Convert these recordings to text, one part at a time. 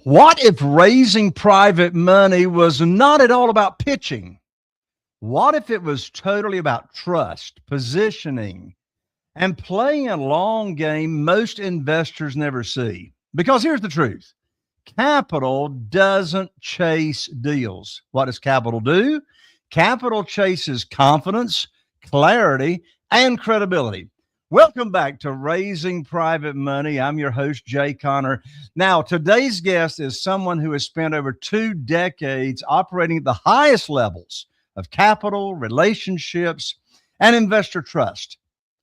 What if raising private money was not at all about pitching? What if it was totally about trust, positioning, and playing a long game most investors never see? Because here's the truth. Capital doesn't chase deals. What does capital do? Capital chases confidence, clarity, and credibility. Welcome back to Raising Private Money. I'm your host, Jay Conner. Now, today's guest is someone who has spent over 2 decades operating at the highest levels of capital, relationships, and investor trust.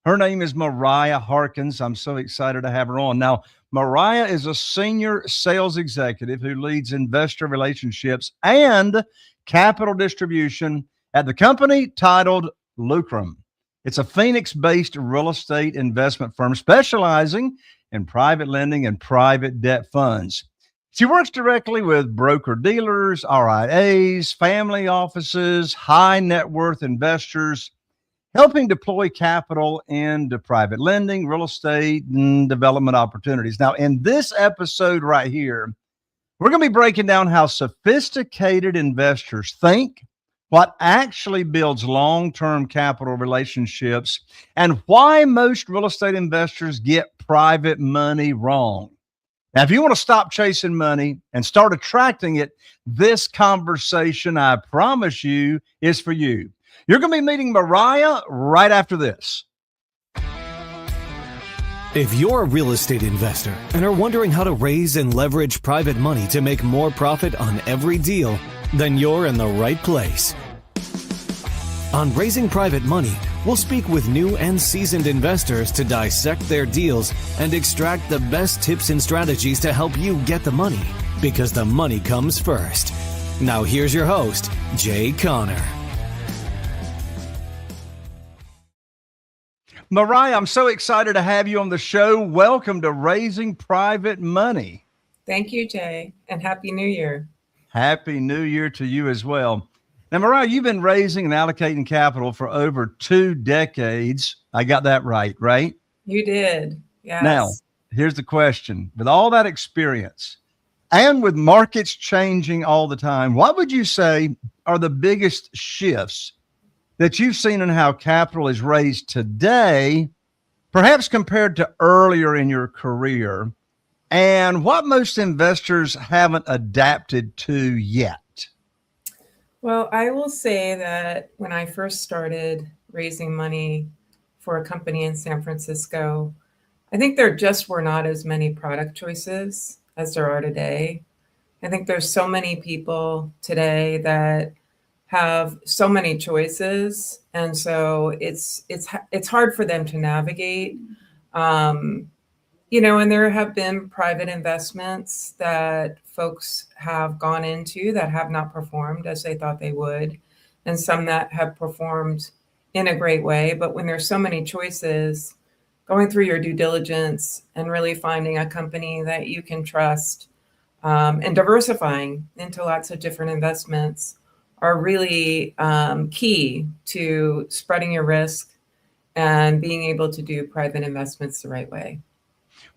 Her name is Merriah Harkins. I'm so excited to have her on. Now, Merriah is a senior sales executive who leads investor relationships and capital distribution at the company titled Lukrom. It's a Phoenix-based real estate investment firm specializing in private lending and private debt funds. She works directly with broker-dealers, RIAs, family offices, high net worth investors, helping deploy capital into private lending, real estate, and development opportunities. Now, in this episode right here, we're going to be breaking down how sophisticated investors think, what actually builds long-term capital relationships, and why most real estate investors get private money wrong. Now, if you want to stop chasing money and start attracting it, this conversation, I promise you, is for you. You're going to be meeting Merriah right after this. If you're a real estate investor and are wondering how to raise and leverage private money to make more profit on every deal, then you're in the right place. On Raising Private Money, we'll speak with new and seasoned investors to dissect their deals and extract the best tips and strategies to help you get the money, because the money comes first. Now here's your host, Jay Conner. Merriah, I'm so excited to have you on the show. Welcome to Raising Private Money. Thank you, Jay, and Happy New Year. Happy New Year to you as well. Now, Merriah, you've been raising and allocating capital for over 2 decades. I got that right? You did, yes. Now, here's the question. With all that experience and with markets changing all the time, what would you say are the biggest shifts that you've seen in how capital is raised today, perhaps compared to earlier in your career, and what most investors haven't adapted to yet? Well, I will say that when I first started raising money for a company in San Francisco, I think there just were not as many product choices as there are today. I think there's so many people today that have so many choices, and so it's hard for them to navigate. And there have been private investments that folks have gone into that have not performed as they thought they would, and some that have performed in a great way. But when there's so many choices, going through your due diligence and really finding a company that you can trust, and diversifying into lots of different investments are really key to spreading your risk and being able to do private investments the right way.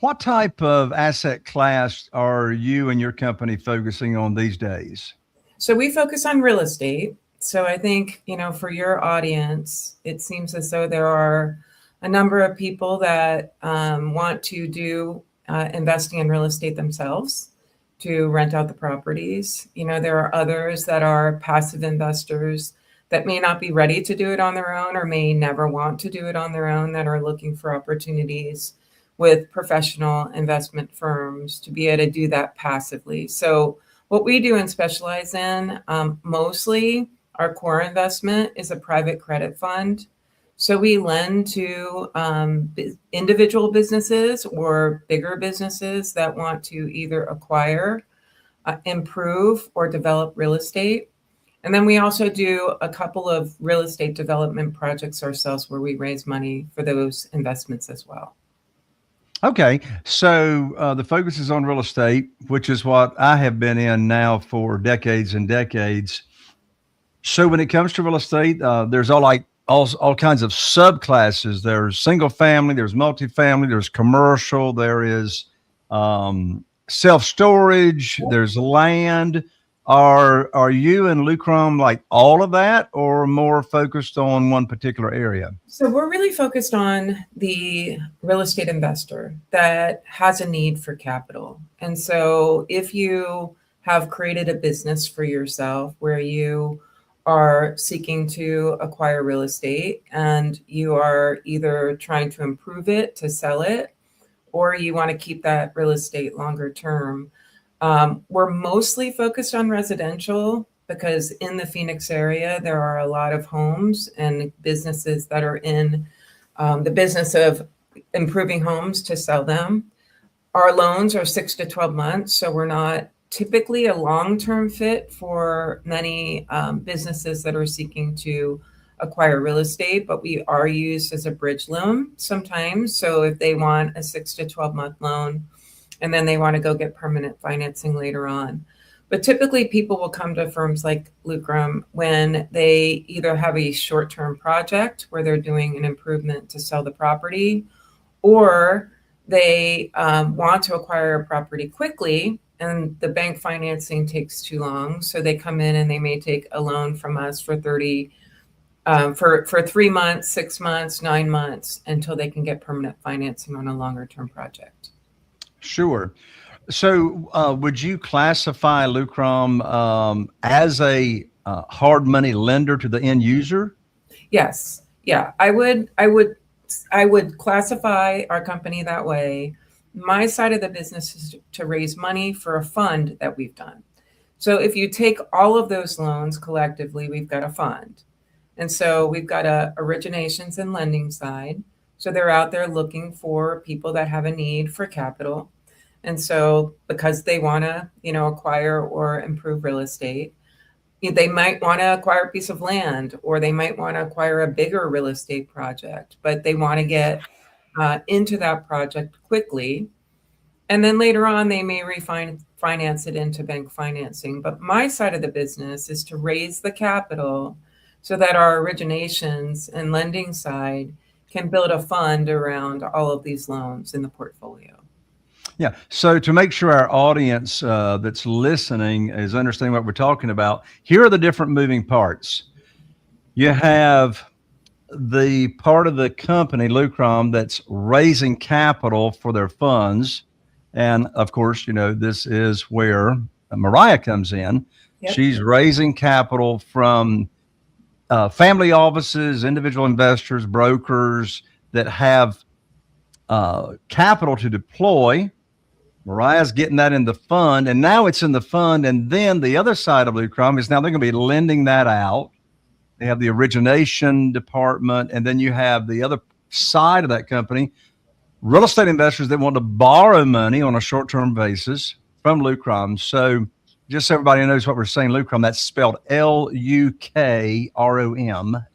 What type of asset class are you and your company focusing on these days? So we focus on real estate. So I think, for your audience, it seems as though there are a number of people that want to do investing in real estate themselves, to rent out the properties. There are others that are passive investors that may not be ready to do it on their own or may never want to do it on their own, that are looking for opportunities with professional investment firms to be able to do that passively. So what we do and specialize in, mostly our core investment is a private credit fund. So we lend to individual businesses or bigger businesses that want to either acquire, improve, or develop real estate. And then we also do a couple of real estate development projects ourselves where we raise money for those investments as well. Okay, so the focus is on real estate, which is what I have been in now for decades and decades. So when it comes to real estate, there's all kinds of subclasses. There's single family, there's multifamily, there's commercial, there is self-storage, there's land. Are you and Lukrom like all of that, or more focused on one particular area? So we're really focused on the real estate investor that has a need for capital. And so if you have created a business for yourself where you are seeking to acquire real estate and you are either trying to improve it to sell it, or you want to keep that real estate longer term, we're mostly focused on residential because in the Phoenix area, there are a lot of homes and businesses that are in the business of improving homes to sell them. Our loans are 6 to 12 months, so we're not typically a long-term fit for many businesses that are seeking to acquire real estate, but we are used as a bridge loan sometimes. So if they want a 6 to 12-month loan, and then they want to go get permanent financing later on. But typically people will come to firms like Lukrom when they either have a short-term project where they're doing an improvement to sell the property, or they want to acquire a property quickly and the bank financing takes too long. So they come in and they may take a loan from us for 3 months, 6 months, 9 months until they can get permanent financing on a longer term project. Sure. So would you classify Lukrom as a hard money lender to the end user? Yes. Yeah, I would classify our company that way. My side of the business is to raise money for a fund that we've done. So if you take all of those loans collectively, we've got a fund. And so we've got a originations and lending side. So they're out there looking for people that have a need for capital. And so because they want to, acquire or improve real estate, they might want to acquire a piece of land, or they might want to acquire a bigger real estate project, but they want to get into that project quickly. And then later on, they may finance it into bank financing. But my side of the business is to raise the capital so that our originations and lending side can build a fund around all of these loans in the portfolio. Yeah. So to make sure our audience that's listening is understanding what we're talking about, here are the different moving parts. You have the part of the company, Lukrom, that's raising capital for their funds. And of course, this is where Merriah comes in. Yep. She's raising capital from family offices, individual investors, brokers that have capital to deploy. Merriah's getting that in the fund, and now it's in the fund. And then the other side of Lukrom is now they're going to be lending that out. They have the origination department, and then you have the other side of that company, real estate investors that want to borrow money on a short-term basis from Lukrom. So just so everybody knows what we're saying, Lukrom, that's spelled Lukrom,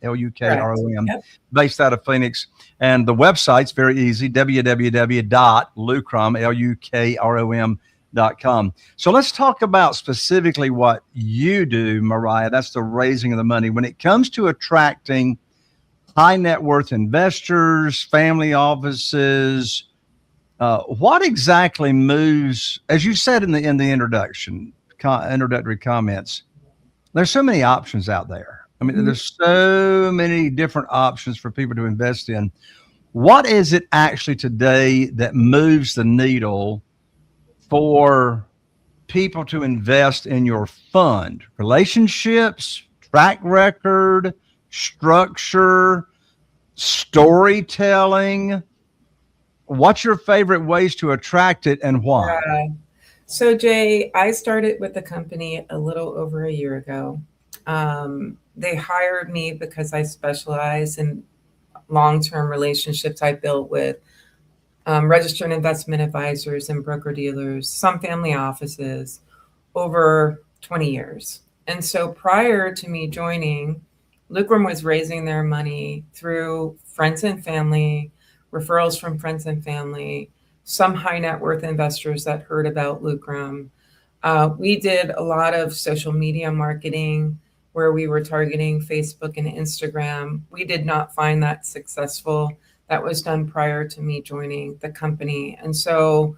Lukrom, yep. Based out of Phoenix. And the website's very easy, www.lukrom.com. So let's talk about specifically what you do, Merriah. That's the raising of the money. When it comes to attracting high net worth investors, family offices, what exactly moves, as you said in the introductory comments, there's so many options out there. I mean, there's so many different options for people to invest in. What is it actually today that moves the needle for people to invest in your fund? Relationships, track record, structure, storytelling. What's your favorite ways to attract it and why? So Jay, I started with the company a little over a year ago. They hired me because I specialize in long-term relationships I built with registered investment advisors and broker-dealers, some family offices, over 20 years. And so prior to me joining, Lukrom was raising their money through friends and family, referrals from friends and family, some high net worth investors that heard about Lukrom. We did a lot of social media marketing where we were targeting Facebook and Instagram. We did not find that successful. That was done prior to me joining the company. And so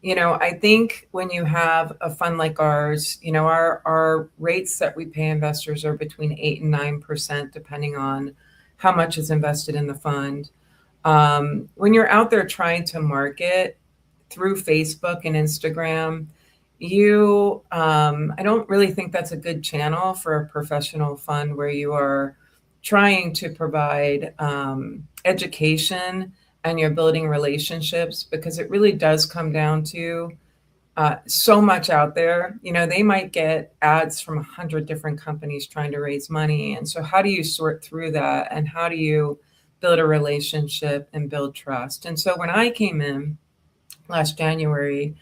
I think when you have a fund like ours, our rates that we pay investors are between 8 and 9%, depending on how much is invested in the fund. When you're out there trying to market through Facebook and Instagram, I don't really think that's a good channel for a professional fund where you are trying to provide education and you're building relationships, because it really does come down to so much out there. They might get ads from 100 different companies trying to raise money. And so how do you sort through that? And how do you build a relationship and build trust? And so when I came in last January,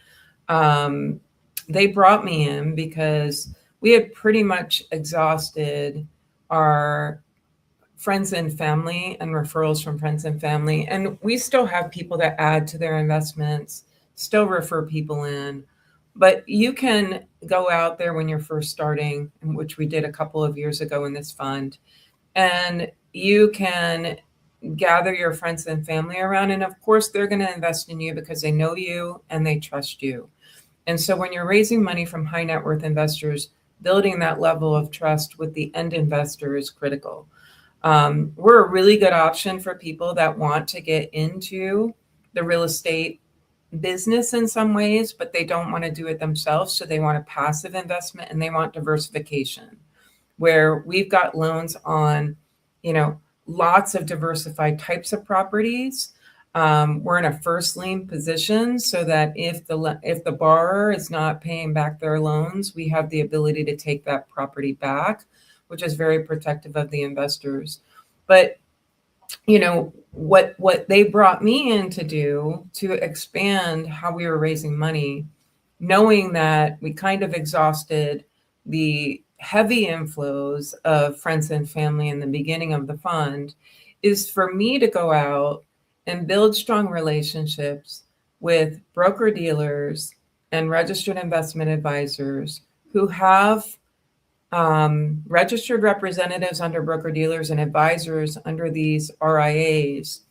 they brought me in because we had pretty much exhausted our friends and family and referrals from friends and family. And we still have people that add to their investments, still refer people in. But you can go out there when you're first starting, which we did a couple of years ago in this fund, and you can gather your friends and family around. And of course, they're going to invest in you because they know you and they trust you. And so when you're raising money from high net worth investors, building that level of trust with the end investor is critical. We're a really good option for people that want to get into the real estate business in some ways, but they don't want to do it themselves. So they want a passive investment and they want diversification, where we've got loans on, lots of diversified types of properties. We're in a first lien position so that if the borrower is not paying back their loans, we have the ability to take that property back, which is very protective of the investors. But what they brought me in to do to expand how we were raising money, knowing that we kind of exhausted the heavy inflows of friends and family in the beginning of the fund, is for me to go out and build strong relationships with broker dealers and registered investment advisors who have registered representatives under broker dealers and advisors under these RIAs,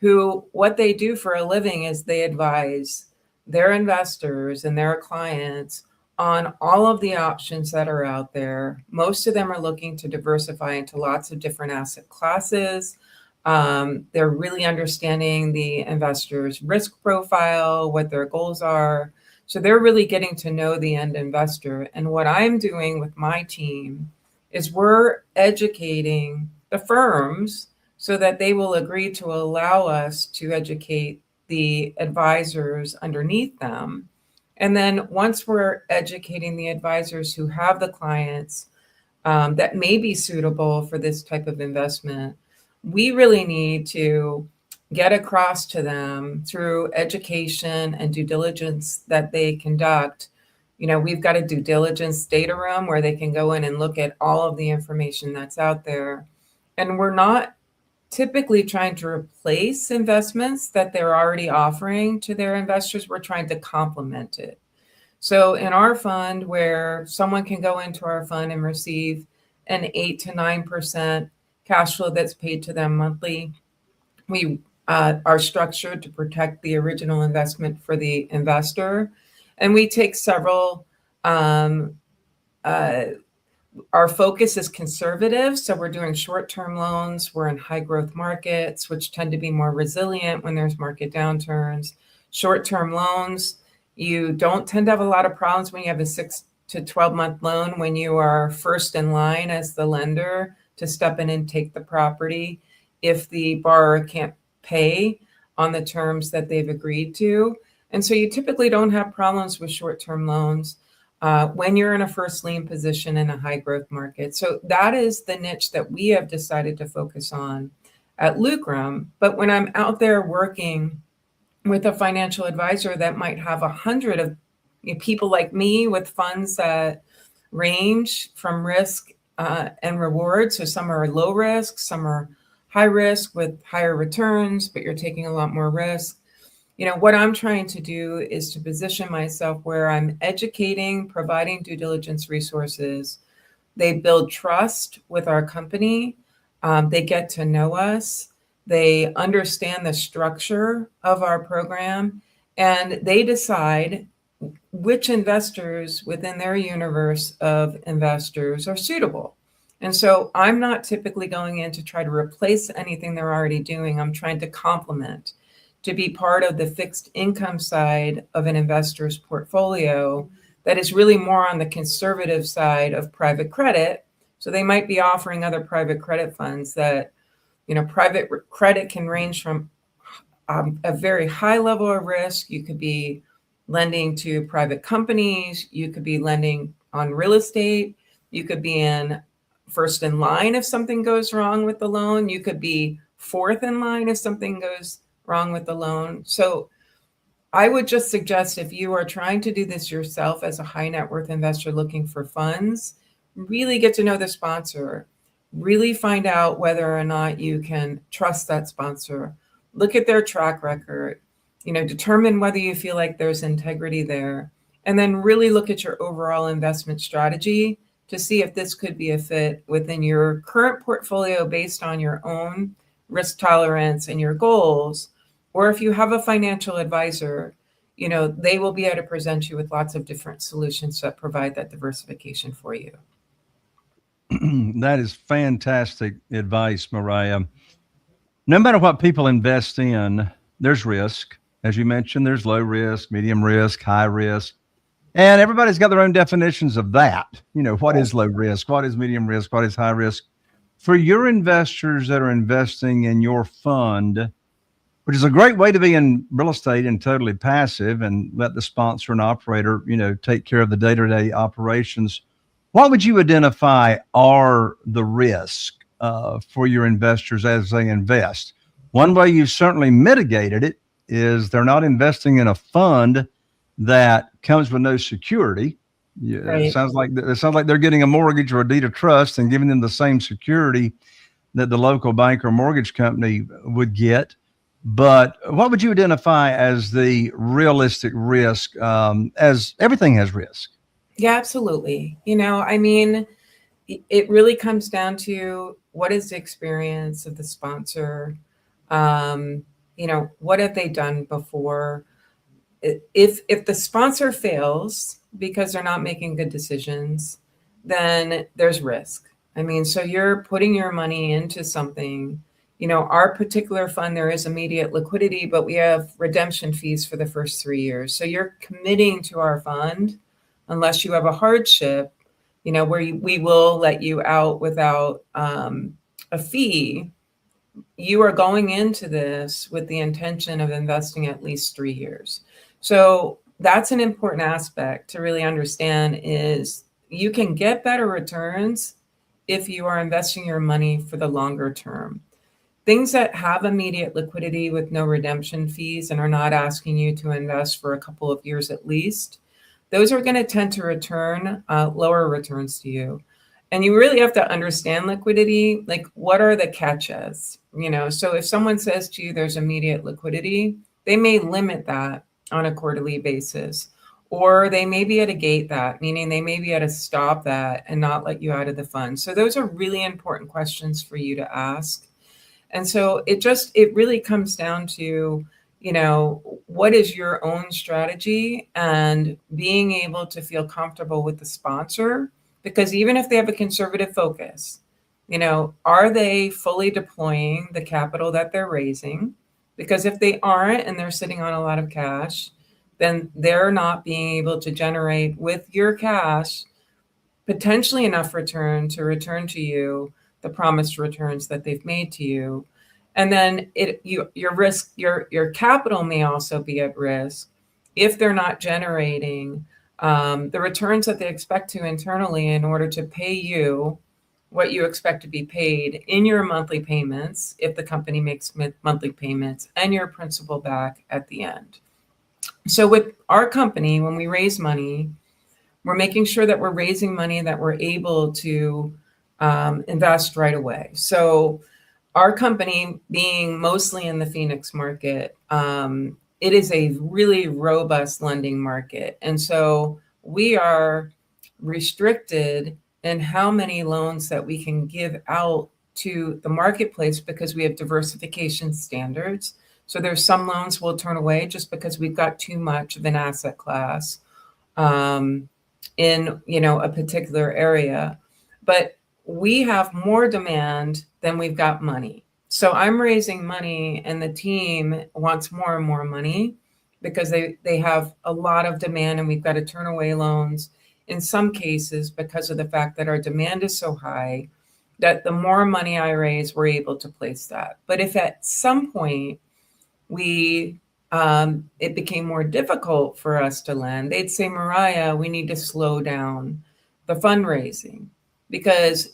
who what they do for a living is they advise their investors and their clients on all of the options that are out there. Most of them are looking to diversify into lots of different asset classes. They're really understanding the investor's risk profile, what their goals are. So they're really getting to know the end investor. And what I'm doing with my team is we're educating the firms so that they will agree to allow us to educate the advisors underneath them. And then once we're educating the advisors who have the clients that may be suitable for this type of investment, we really need to get across to them through education and due diligence that they conduct. We've got a due diligence data room where they can go in and look at all of the information that's out there. And we're not typically trying to replace investments that they're already offering to their investors. We're trying to complement it. So in our fund, where someone can go into our fund and receive an 8 to 9% cash flow that's paid to them monthly, we are structured to protect the original investment for the investor. And we take several, our focus is conservative. So we're doing short-term loans. We're in high growth markets, which tend to be more resilient when there's market downturns. Short-term loans, you don't tend to have a lot of problems when you have a 6 to 12-month loan, when you are first in line as the lender to step in and take the property if the borrower can't pay on the terms that they've agreed to. And so you typically don't have problems with short-term loans when you're in a first lien position in a high growth market. So that is the niche that we have decided to focus on at Lukrom. But when I'm out there working with a financial advisor that might have 100 of people like me with funds that range from risk and reward. So some are low risk, some are high risk with higher returns, but you're taking a lot more risk. What I'm trying to do is to position myself where I'm educating, providing due diligence resources. They build trust with our company. They get to know us. They understand the structure of our program. and they decide which investors within their universe of investors are suitable. And so I'm not typically going in to try to replace anything they're already doing. I'm trying to complement, to be part of the fixed income side of an investor's portfolio that is really more on the conservative side of private credit. So they might be offering other private credit funds that, private credit can range from a very high level of risk. You could be lending to private companies. You could be lending on real estate. You could be in first in line if something goes wrong with the loan. You could be fourth in line if something goes wrong with the loan. So I would just suggest, if you are trying to do this yourself as a high net worth investor looking for funds, really get to know the sponsor, really find out whether or not you can trust that sponsor, look at their track record, determine whether you feel like there's integrity there, and then really look at your overall investment strategy to see if this could be a fit within your current portfolio based on your own risk tolerance and your goals. Or if you have a financial advisor, they will be able to present you with lots of different solutions that provide that diversification for you. That is fantastic advice, Merriah. No matter what people invest in, there's risk. As you mentioned, there's low risk, medium risk, high risk. And everybody's got their own definitions of that. What is low risk? What is medium risk? What is high risk? For your investors that are investing in your fund, which is a great way to be in real estate and totally passive and let the sponsor and operator, take care of the day-to-day operations, what would you identify are the risks for your investors as they invest? One way you've certainly mitigated it is they're not investing in a fund that comes with no security. Yeah, right. It sounds like they're getting a mortgage or a deed of trust and giving them the same security that the local bank or mortgage company would get. But what would you identify as the realistic risk, as everything has risk? Yeah, absolutely. It really comes down to what is the experience of the sponsor? What have they done before? If the sponsor fails because they're not making good decisions, then there's risk. So you're putting your money into something. Our particular fund, there is immediate liquidity, but we have redemption fees for the first 3 years. So you're committing to our fund unless you have a hardship, where we will let you out without a fee. You are going into this with the intention of investing at least 3 years. So that's an important aspect to really understand, is you can get better returns if you are investing your money for the longer term. Things that have immediate liquidity with no redemption fees and are not asking you to invest for a couple of years at least, those are going to tend to return lower returns to you. And you really have to understand liquidity. Like, what are the catches? So if someone says to you there's immediate liquidity, they may limit that on a quarterly basis, or they may be able to gate that, meaning they may be able to stop that and not let you out of the fund. So those are really important questions for you to ask. And so it really comes down to, what is your own strategy, and being able to feel comfortable with the sponsor, because even if they have a conservative focus, are they fully deploying the capital that they're raising? Because if they aren't and they're sitting on a lot of cash, then they're not being able to generate with your cash potentially enough return to return to you the promised returns that they've made to you. And then your capital may also be at risk if they're not generating the returns that they expect to internally in order to pay you what you expect to be paid in your monthly payments, if the company makes monthly payments, and your principal back at the end. So with our company, when we raise money, we're making sure that we're raising money that we're able to invest right away. So our company, being mostly in the Phoenix market, it is a really robust lending market. And so we are restricted in how many loans that we can give out to the marketplace because we have diversification standards. So there's some loans we'll turn away just because we've got too much of an asset class in, a particular area. But we have more demand than we've got money. So I'm raising money and the team wants more and more money because they have a lot of demand, and we've got to turn away loans in some cases because of the fact that our demand is so high that the more money I raise, we're able to place that. But if at some point it became more difficult for us to lend, they'd say, Merriah, we need to slow down the fundraising, because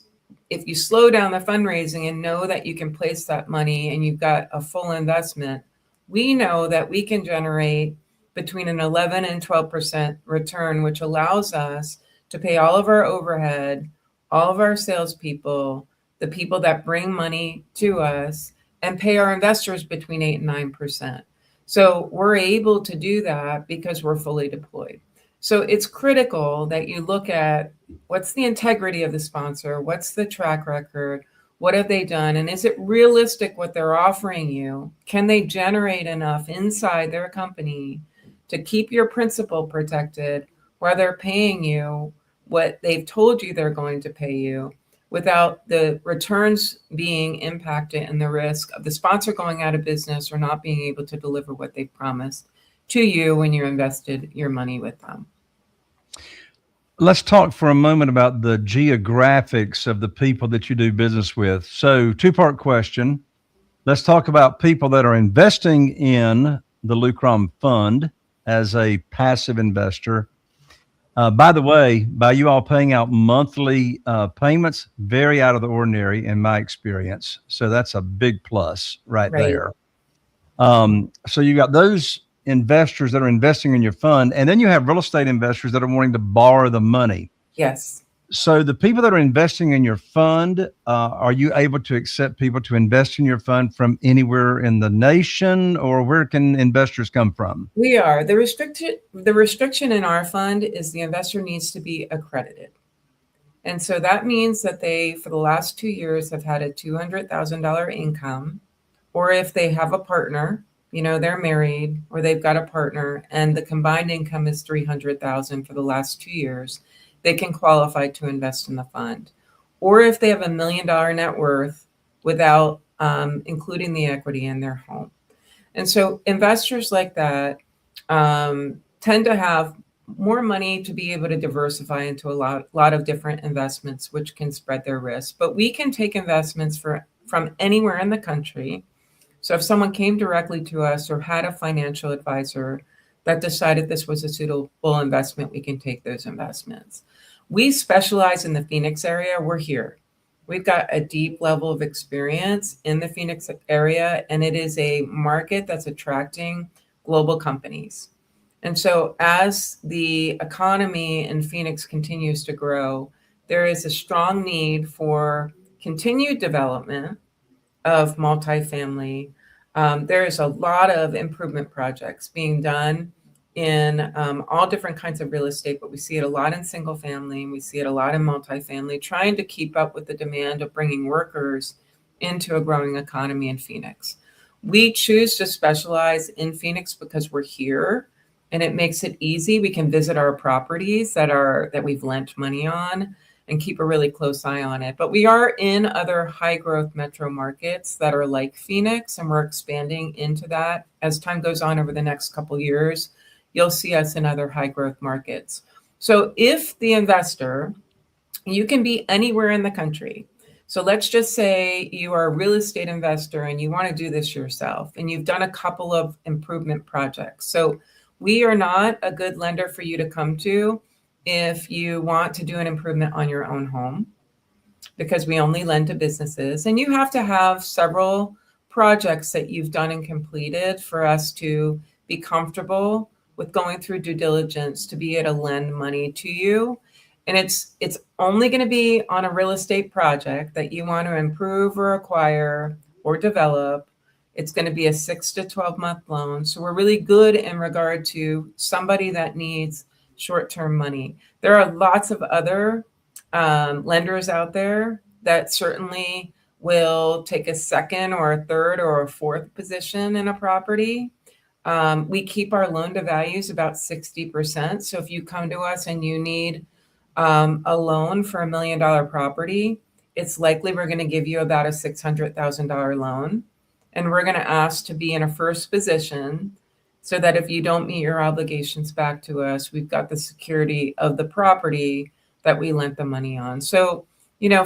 if you slow down the fundraising and know that you can place that money and you've got a full investment, we know that we can generate between an 11 and 12% return, which allows us to pay all of our overhead, all of our salespeople, the people that bring money to us, and pay our investors between 8 and 9%. So we're able to do that because we're fully deployed. So it's critical that you look at what's the integrity of the sponsor, what's the track record, what have they done, and is it realistic what they're offering you? Can they generate enough inside their company to keep your principal protected while they're paying you what they've told you they're going to pay you, without the returns being impacted and the risk of the sponsor going out of business or not being able to deliver what they promised to you when you invested your money with them. Let's talk for a moment about the geographics of the people that you do business with. So, two-part question. Let's talk about people that are investing in the Lukrom fund as a passive investor. By the way, by you all paying out monthly payments, very out of the ordinary in my experience. So that's a big plus right there. So you got those investors that are investing in your fund, and then you have real estate investors that are wanting to borrow the money. Yes. So the people that are investing in your fund, are you able to accept people to invest in your fund from anywhere in the nation, or where can investors come from? We are. The restriction in our fund is the investor needs to be accredited. And so that means that they, for the last 2 years, have had a $200,000 income, or if they have a partner, they're married or they've got a partner and the combined income is $300,000 for the last 2 years, they can qualify to invest in the fund. Or if they have $1 million net worth without including the equity in their home. And so investors like that tend to have more money to be able to diversify into a lot of different investments, which can spread their risk. But we can take investments from anywhere in the country. So if someone came directly to us or had a financial advisor that decided this was a suitable investment, we can take those investments. We specialize in the Phoenix area. We're here. We've got a deep level of experience in the Phoenix area, and it is a market that's attracting global companies. And so as the economy in Phoenix continues to grow, there is a strong need for continued development of multifamily. There is a lot of improvement projects being done in all different kinds of real estate, but we see it a lot in single family and we see it a lot in multifamily, trying to keep up with the demand of bringing workers into a growing economy in Phoenix. We choose to specialize in Phoenix because we're here and it makes it easy. We can visit our properties that we've lent money on and keep a really close eye on it. But we are in other high growth metro markets that are like Phoenix, and we're expanding into that. As time goes on over the next couple of years, you'll see us in other high growth markets. So if the investor, you can be anywhere in the country. So let's just say you are a real estate investor and you want to do this yourself and you've done a couple of improvement projects. So we are not a good lender for you to come to if you want to do an improvement on your own home, because we only lend to businesses, and you have to have several projects that you've done and completed for us to be comfortable with going through due diligence to be able to lend money to you. And it's only going to be on a real estate project that you want to improve or acquire or develop. It's going to be a 6 to 12 month loan. So we're really good in regard to somebody that needs short-term money. There are lots of other lenders out there that certainly will take a second or a third or a fourth position in a property. We keep our loan to values about 60%. So if you come to us and you need a loan for $1 million property, it's likely we're going to give you about a $600,000 loan. And we're going to ask to be in a first position so that if you don't meet your obligations back to us, we've got the security of the property that we lent the money on. So,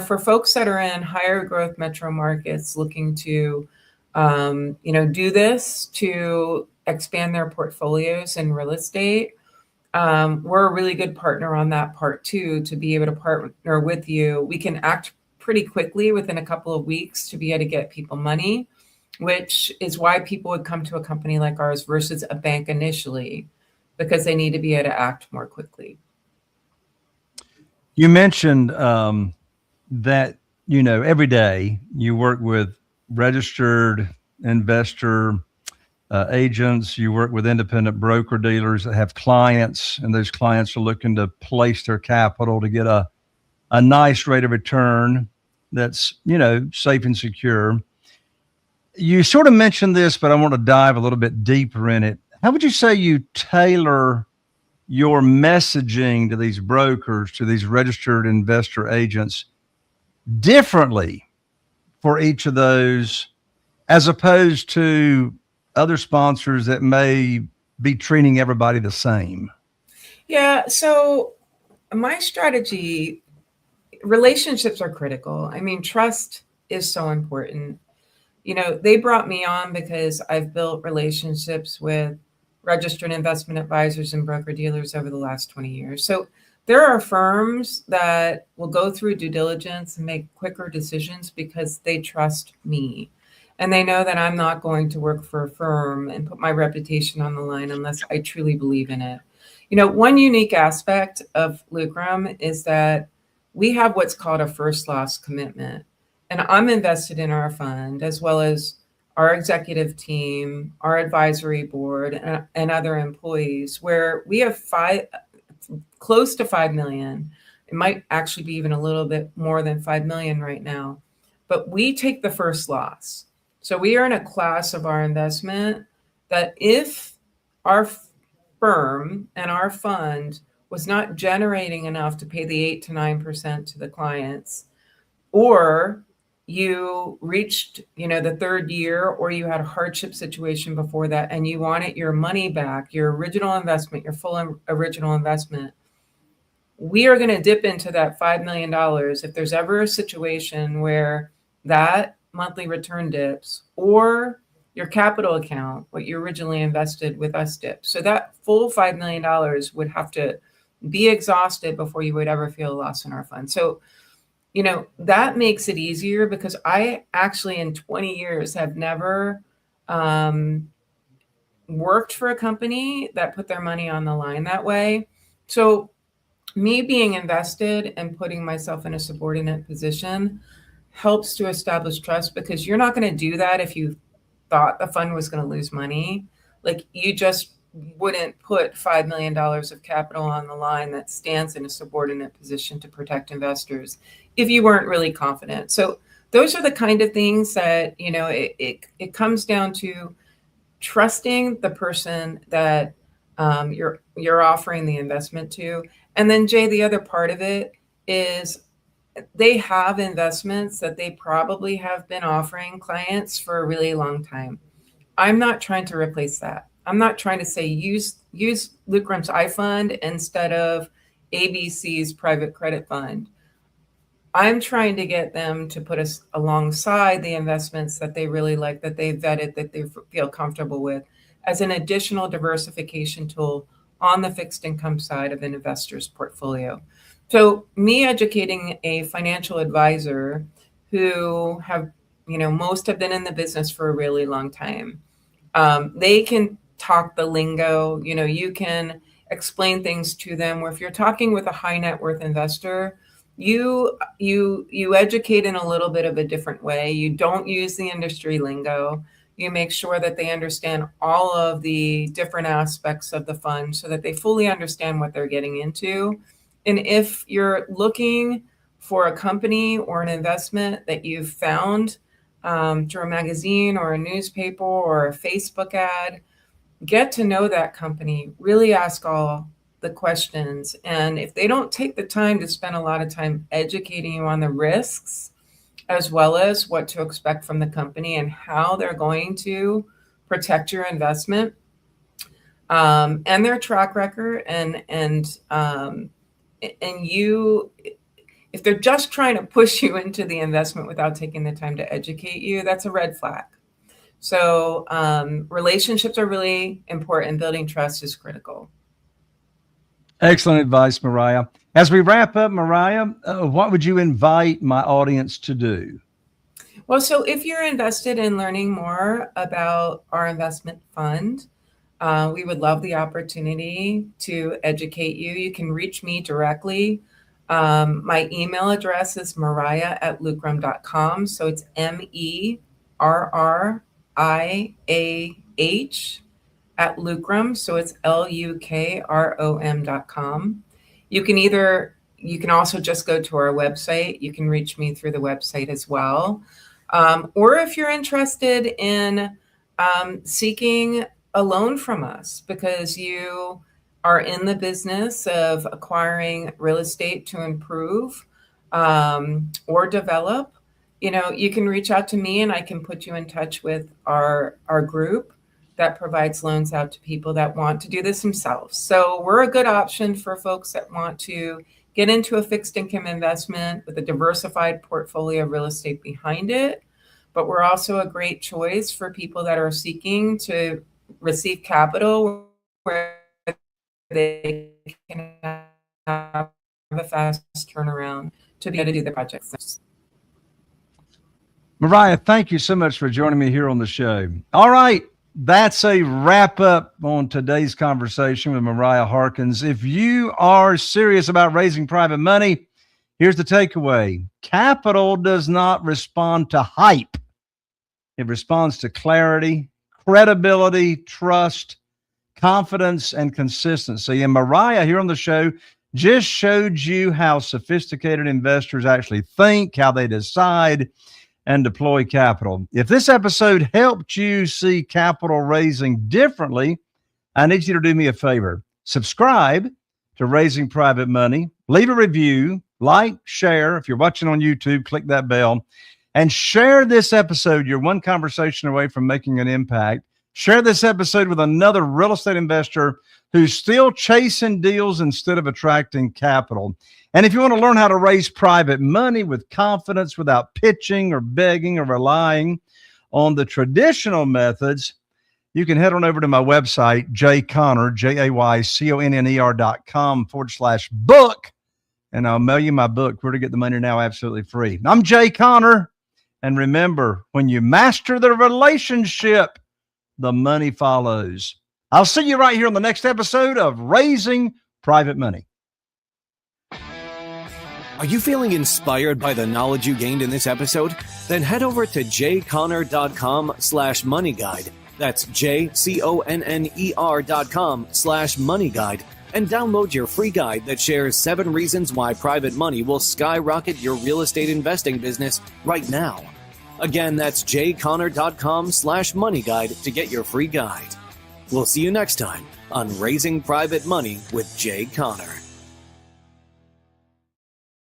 for folks that are in higher growth metro markets looking to, do this to expand their portfolios in real estate, we're a really good partner on that part too, to be able to partner with you. We can act pretty quickly within a couple of weeks to be able to get people money, which is why people would come to a company like ours versus a bank initially, because they need to be able to act more quickly. You mentioned that, every day you work with registered investor agents, you work with independent broker dealers that have clients, and those clients are looking to place their capital to get a nice rate of return that's, safe and secure. You sort of mentioned this, but I want to dive a little bit deeper in it. How would you say you tailor your messaging to these brokers, to these registered investor agents differently for each of those, as opposed to other sponsors that may be treating everybody the same? Yeah. So my strategy, relationships are critical. I mean, trust is so important. They brought me on because I've built relationships with registered investment advisors and broker dealers over the last 20 years. So there are firms that will go through due diligence and make quicker decisions because they trust me. And they know that I'm not going to work for a firm and put my reputation on the line unless I truly believe in it. One unique aspect of Lukrom is that we have what's called a first loss commitment. And I'm invested in our fund, as well as our executive team, our advisory board, and other employees, where we have close to 5 million. It might actually be even a little bit more than 5 million right now. But we take the first loss. So we are in a class of our investment that if our firm and our fund was not generating enough to pay the 8 to 9% to the clients, or you reached, the third year, or you had a hardship situation before that, and you wanted your money back, your original investment, your full original investment, we are going to dip into that $5 million if there's ever a situation where that monthly return dips, or your capital account, what you originally invested with us, dips. So that full $5 million would have to be exhausted before you would ever feel a loss in our fund. So that makes it easier, because I actually in 20 years have never worked for a company that put their money on the line that way. So me being invested and putting myself in a subordinate position helps to establish trust, because you're not going to do that if you thought the fund was going to lose money. Like, you just wouldn't put $5 million of capital on the line that stands in a subordinate position to protect investors if you weren't really confident. So those are the kind of things that, it comes down to trusting the person that you're offering the investment to. And then, Jay, the other part of it is they have investments that they probably have been offering clients for a really long time. I'm not trying to replace that. I'm not trying to say use Lukrom's iFund instead of ABC's private credit fund. I'm trying to get them to put us alongside the investments that they really like, that they vetted, that they feel comfortable with, as an additional diversification tool on the fixed income side of an investor's portfolio. So me educating a financial advisor who have, most have been in the business for a really long time. They can talk the lingo, you can explain things to them, where if you're talking with a high net worth investor, you educate in a little bit of a different way. You don't use the industry lingo. You make sure that they understand all of the different aspects of the fund so that they fully understand what they're getting into. And if you're looking for a company or an investment that you've found through a magazine or a newspaper or a Facebook ad, get to know that company, really ask all the questions. And if they don't take the time to spend a lot of time educating you on the risks, as well as what to expect from the company and how they're going to protect your investment, and their track record, and you, if they're just trying to push you into the investment without taking the time to educate you, that's a red flag. So relationships are really important. Building trust is critical. Excellent advice, Merriah. As we wrap up, Merriah, what would you invite my audience to do? Well, so if you're invested in learning more about our investment fund, we would love the opportunity to educate you. You can reach me directly. My email address is merriah@lukrom.com. So it's MERRIAH at Lukrom. So it's LUKROM.com. You can also just go to our website. You can reach me through the website as well. Or if you're interested in seeking a loan from us because you are in the business of acquiring real estate to improve or develop, you can reach out to me and I can put you in touch with our group that provides loans out to people that want to do this themselves. So we're a good option for folks that want to get into a fixed income investment with a diversified portfolio of real estate behind it. But we're also a great choice for people that are seeking to receive capital where they can have a fast turnaround to be able to do the projects. Merriah, thank you so much for joining me here on the show. All right. That's a wrap up on today's conversation with Merriah Harkins. If you are serious about raising private money, here's the takeaway. Capital does not respond to hype. It responds to clarity, credibility, trust, confidence, and consistency. And Merriah here on the show just showed you how sophisticated investors actually think, how they decide and deploy capital. If this episode helped you see capital raising differently, I need you to do me a favor. Subscribe to Raising Private Money. Leave a review, like, share. If you're watching on YouTube, click that bell. And share this episode. You're one conversation away from making an impact. Share this episode with another real estate investor who's still chasing deals instead of attracting capital. And if you want to learn how to raise private money with confidence without pitching or begging or relying on the traditional methods, you can head on over to my website, jayconner.com/book, and I'll mail you my book, Where to Get the Money Now, absolutely free. I'm Jay Conner. And remember, when you master the relationship, the money follows. I'll see you right here on the next episode of Raising Private Money. Are you feeling inspired by the knowledge you gained in this episode? Then head over to jayconner.com/moneyguide. That's JCONNER.com/moneyguide and download your free guide that shares 7 reasons why private money will skyrocket your real estate investing business right now. Again, that's jayconner.com/moneyguide to get your free guide. We'll see you next time on Raising Private Money with Jay Conner.